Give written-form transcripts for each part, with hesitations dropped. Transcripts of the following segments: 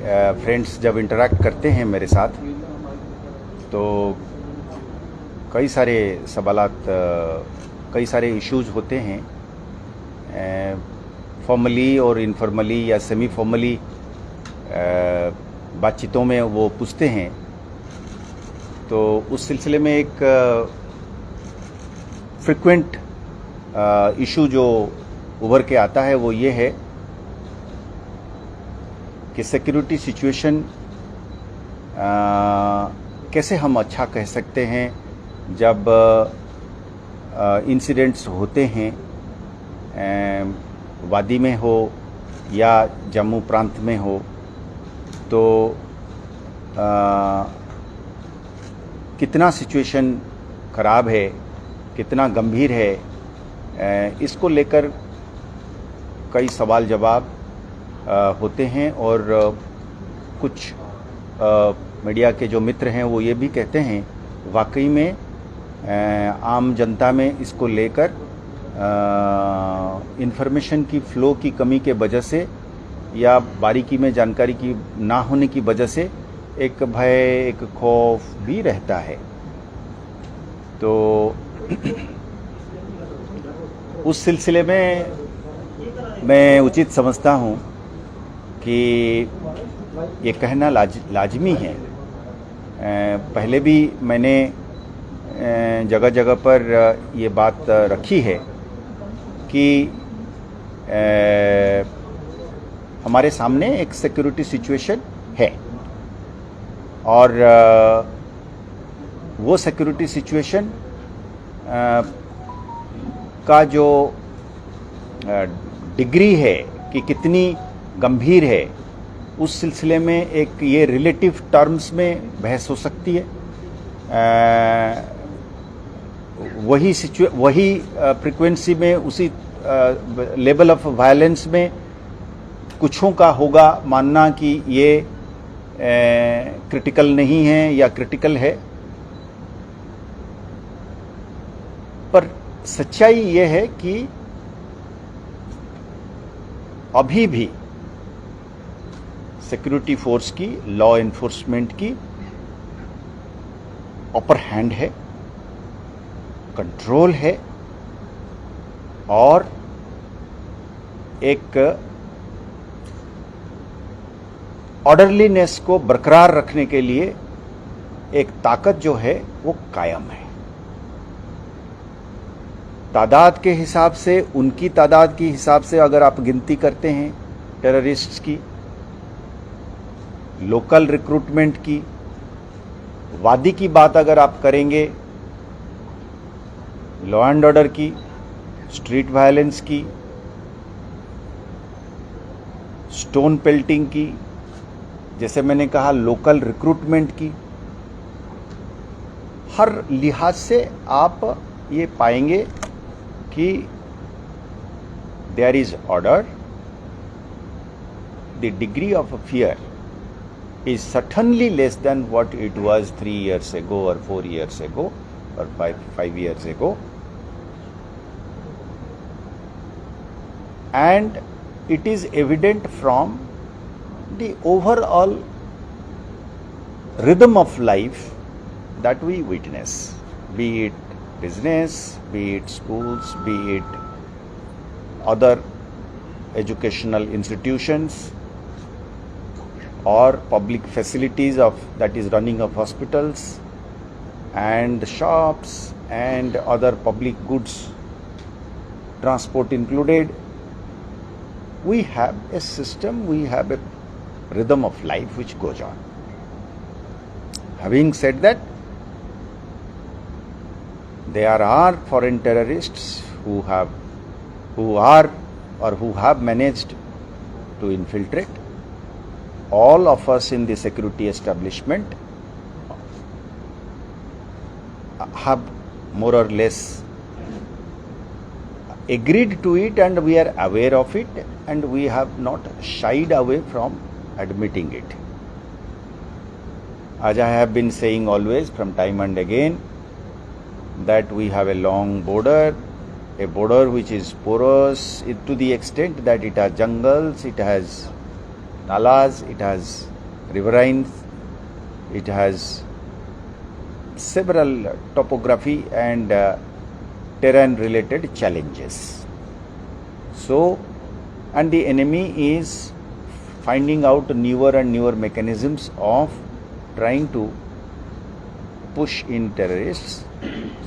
Friends जब interact करते हैं मेरे साथ तो कई सारे सवालात, कई सारे इश्यूज होते हैं, फॉर्मली और इनफॉर्मली या सेमी फॉर्मली बातचीतों में वो पूछते हैं। तो उस सिलसिले में एक फ्रिक्वेंट इशू जो उभर के आता है वो ये है कि सिक्योरिटी सिचुएशन कैसे हम अच्छा कह सकते हैं जब इंसिडेंट्स होते हैं, वादी में हो या जम्मू प्रांत में हो, तो कितना सिचुएशन ख़राब है, कितना गंभीर है, इसको लेकर कई सवाल जवाब होते हैं। और कुछ मीडिया के जो मित्र हैं वो ये भी कहते हैं वाकई में आम जनता में इसको लेकर इंफॉर्मेशन की फ़्लो की कमी के वजह से या बारीकी में जानकारी की ना होने की वजह से एक भय, एक खौफ भी रहता है। तो उस सिलसिले में मैं उचित समझता हूँ कि ये कहना लाजमी है। पहले भी मैंने जगह जगह पर ये बात रखी है कि हमारे सामने एक सिक्योरिटी सिचुएशन है और वो सिक्योरिटी सिचुएशन का जो डिग्री है कि कितनी गंभीर है, उस सिलसिले में एक ये रिलेटिव टर्म्स में बहस हो सकती है। वही फ्रीक्वेंसी में, उसी लेवल ऑफ वायलेंस में कुछों का होगा मानना कि ये क्रिटिकल नहीं है या क्रिटिकल है। पर सच्चाई ये है कि अभी भी सिक्योरिटी फोर्स की, लॉ एनफोर्समेंट की अपर हैंड है, कंट्रोल है और एक ऑर्डरलीनेस को बरकरार रखने के लिए एक ताकत जो है वो कायम है। तादाद के हिसाब से, उनकी तादाद के हिसाब से अगर आप गिनती करते हैं टेररिस्ट्स की, लोकल रिक्रूटमेंट की, वादी की बात अगर आप करेंगे, लॉ एंड ऑर्डर की, स्ट्रीट वायलेंस की, स्टोन पेल्टिंग की, जैसे मैंने कहा लोकल रिक्रूटमेंट की, हर लिहाज से आप ये पाएंगे कि there is order, the degree of fear is certainly less than what it was 3 years ago or 4 years ago or 5 years ago, and it is evident from the overall rhythm of life that we witness, be it business, be it schools, be it other educational institutions or public facilities of that is running of hospitals and shops and other public goods, transport included. We have a system, we have a rhythm of life which goes on. Having said that, there are foreign terrorists who are or who have managed to infiltrate. All of us in the security establishment have more or less agreed to it and we are aware of it and we have not shied away from admitting it. As I have been saying always from time and again that we have a long border, a border which is porous to the extent that it has jungles, it has nalas, it has riverines, it has several topography and terrain related challenges. So, and the enemy is finding out newer and newer mechanisms of trying to push in terrorists.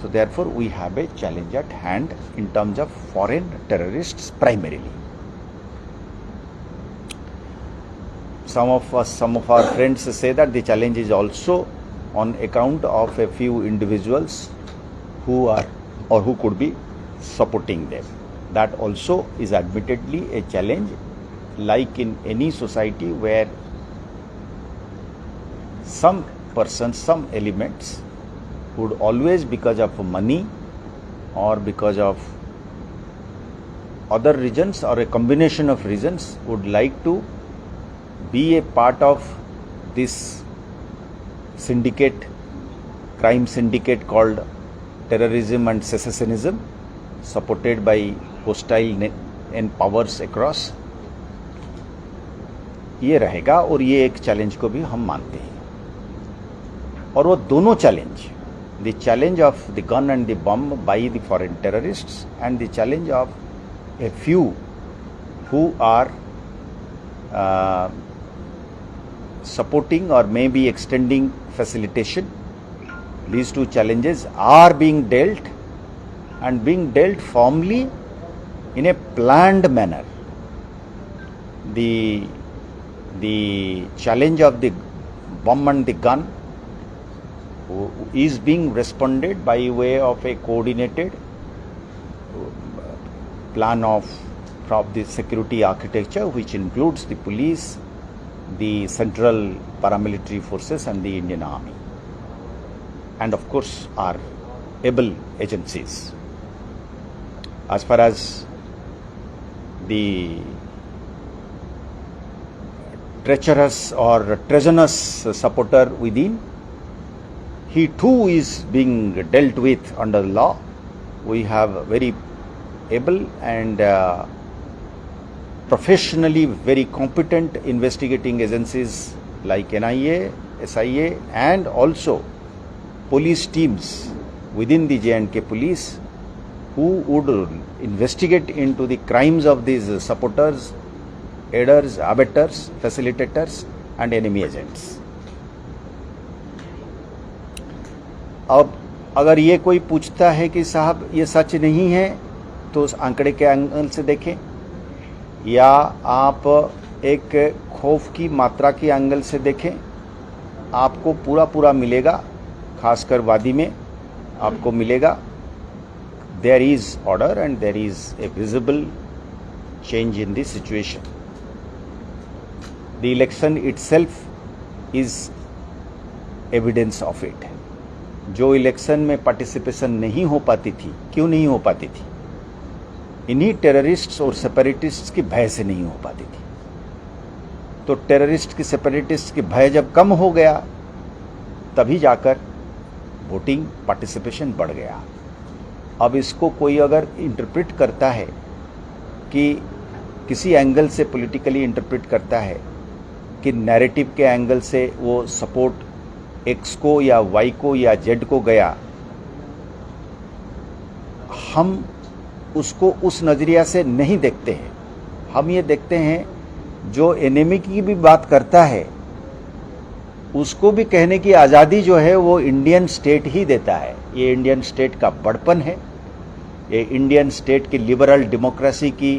So therefore we have a challenge at hand in terms of foreign terrorists primarily. Some of our friends say that the challenge is also on account of a few individuals who are or who could be supporting them. That also is admittedly a challenge, like in any society where some persons, some elements would always, because of money or because of other reasons or a combination of reasons, would like to be a part of this syndicate, crime syndicate called terrorism and secessionism, supported by hostile and powers across. ये रहेगा और ये एक challenge को भी हम मानते हैं. और वो दोनों challenge, the challenge of the gun and the bomb by the foreign terrorists and the challenge of a few who are supporting or maybe extending facilitation, these two challenges are being dealt and being dealt firmly in a planned manner. The challenge of the bomb and the gun is being responded by way of a coordinated plan of the security architecture, which includes the police, the central paramilitary forces and the Indian Army, and of course our able agencies. As far as the treacherous or treasonous supporter within, he too is being dealt with under the law. We have very able and professionally very competent investigating agencies like NIA, SIA and also police teams within the J&K police who would investigate into the crimes of these supporters, aiders, abettors, facilitators and enemy agents. अब अगर ये कोई पूछता है कि साहब ये सच नहीं है तो उस आंकड़े के एंगल से देखें, या आप एक खौफ की मात्रा के एंगल से देखें, आपको पूरा मिलेगा. खासकर वादी में आपको मिलेगा. There is order and there is a visible change in the situation. The election itself is evidence of it. जो इलेक्शन में पार्टिसिपेशन नहीं हो पाती थी, क्यों नहीं हो पाती थी? इन्हीं टेररिस्ट्स और सेपरेटिस्ट्स की भय से नहीं हो पाती थी. तो टेररिस्ट की, सेपरेटिस्ट की भय जब कम हो गया तभी जाकर वोटिंग पार्टिसिपेशन बढ़ गया. अब इसको कोई अगर इंटरप्रेट करता है कि किसी एंगल से पॉलिटिकली इंटरप्रेट करता है कि नैरेटिव के एंगल से वो सपोर्ट एक्स को या वाई को या जेड को गया, हम उसको उस नज़रिया से नहीं देखते हैं. हम ये देखते हैं जो एनिमी की भी बात करता है उसको भी कहने की आज़ादी जो है वो इंडियन स्टेट ही देता है. ये इंडियन स्टेट का बड़पन है, ये इंडियन स्टेट की लिबरल डेमोक्रेसी की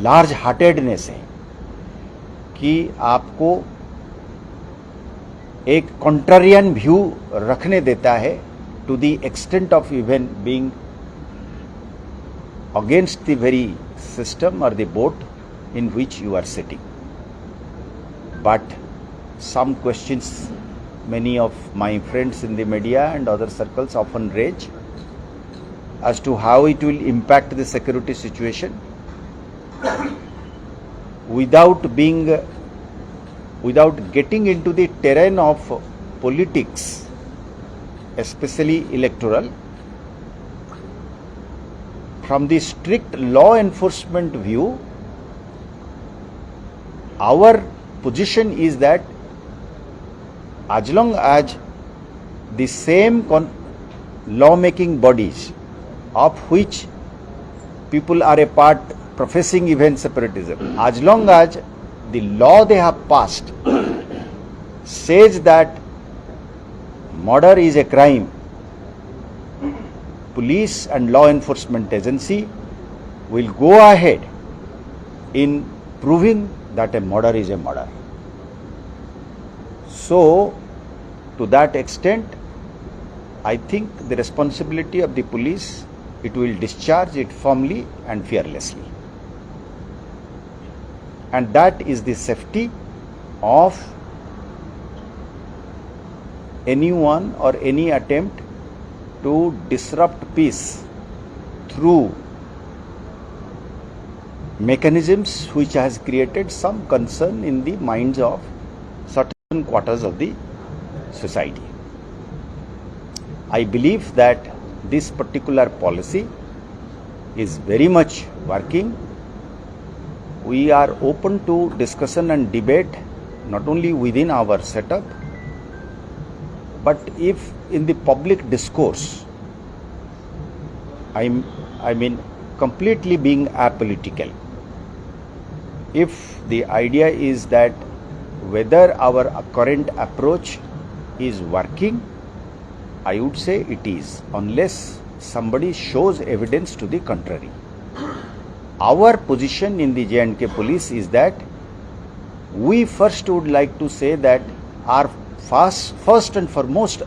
लार्ज हार्टेडनेस है कि आपको एक कॉन्ट्रारियन व्यू रखने देता है to the extent of even being against the very system और the boat in which you are sitting. But some questions many of my friends in the media and other circles often raise as to how it will impact the security situation without getting into the terrain of politics, especially electoral. From the strict law enforcement view, our position is that as long as the same law-making bodies of which people are a part professing even separatism, as long as the law they have passed says that murder is a crime, police and law enforcement agency will go ahead in proving that a murder is a murder. So, to that extent, I think the responsibility of the police, it will discharge it firmly and fearlessly. And that is the safety of anyone or any attempt to disrupt peace through mechanisms which has created some concern in the minds of certain quarters of the society. I believe that this particular policy is very much working. We are open to discussion and debate not only within our setup, but if in the public discourse, I mean completely being apolitical, if the idea is that whether our current approach is working, I would say it is, unless somebody shows evidence to the contrary. Our position in the J&K police is that we first would like to say that our first and foremost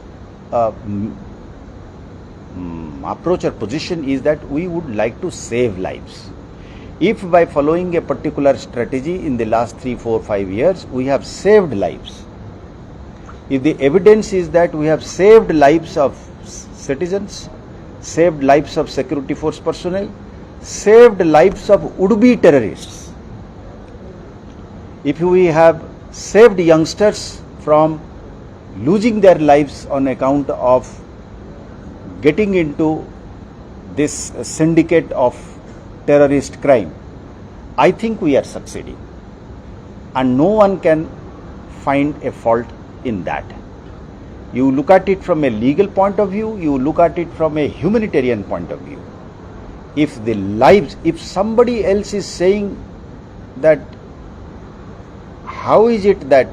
approach or position is that we would like to save lives. If by following a particular strategy in the last 3, 4, 5 years, we have saved lives, if the evidence is that we have saved lives of citizens, saved lives of security force personnel, saved lives of would-be terrorists, if we have saved youngsters from losing their lives on account of getting into this syndicate of terrorist crime, I think we are succeeding, and no one can find a fault in that. You look at it from a legal point of view, you look at it from a humanitarian point of view. If the lives, if somebody else is saying that, how is it that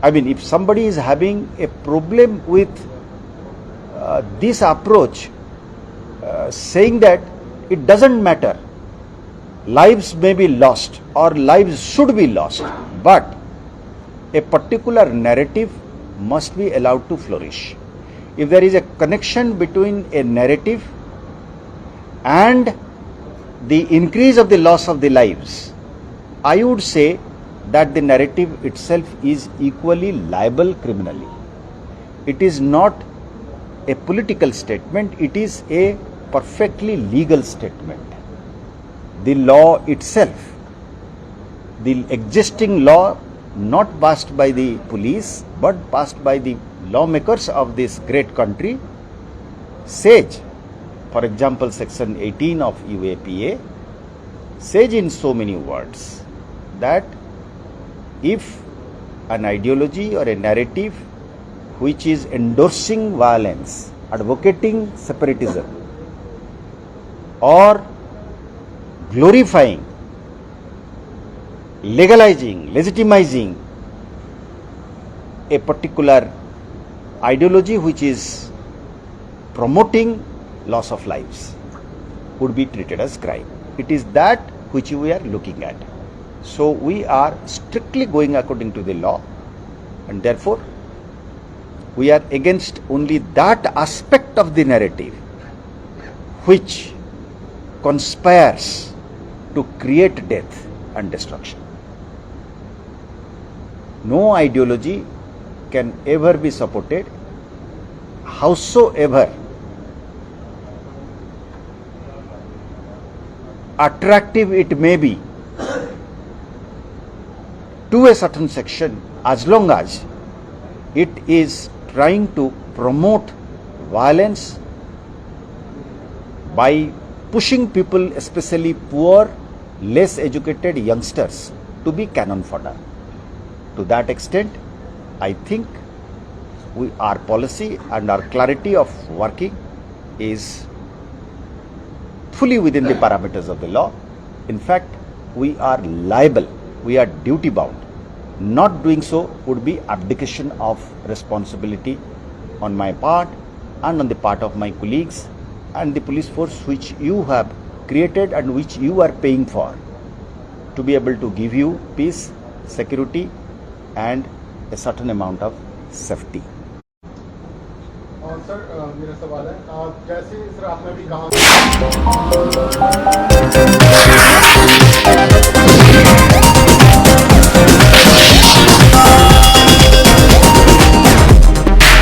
if somebody is having a problem with this approach, saying that it doesn't matter, lives may be lost or lives should be lost, but a particular narrative must be allowed to flourish. If there is a connection between a narrative and the increase of the loss of the lives, I would say that the narrative itself is equally liable criminally. It is not a political statement, it is a perfectly legal statement. The law itself, the existing law, not passed by the police but passed by the lawmakers of this great country, says, for example, section 18 of UAPA says in so many words that if an ideology or a narrative which is endorsing violence, advocating separatism, or glorifying, legalizing, legitimizing a particular ideology which is promoting loss of lives, would be treated as crime. It is that which we are looking at. So we are strictly going according to the law, and therefore we are against only that aspect of the narrative which conspires to create death and destruction. No ideology can ever be supported, howsoever attractive it may be to a certain section, as long as it is trying to promote violence by pushing people, especially poor, less educated youngsters to be cannon fodder. To that extent, I think our policy and our clarity of working is fully within the parameters of the law. In fact, we are liable, we are duty bound. Not doing so would be abdication of responsibility on my part and on the part of my colleagues and the police force which you have created and which you are paying for to be able to give you peace, security and a certain amount of safety. और sir मेरा सवाल है, जैसे sir आपने भी कहा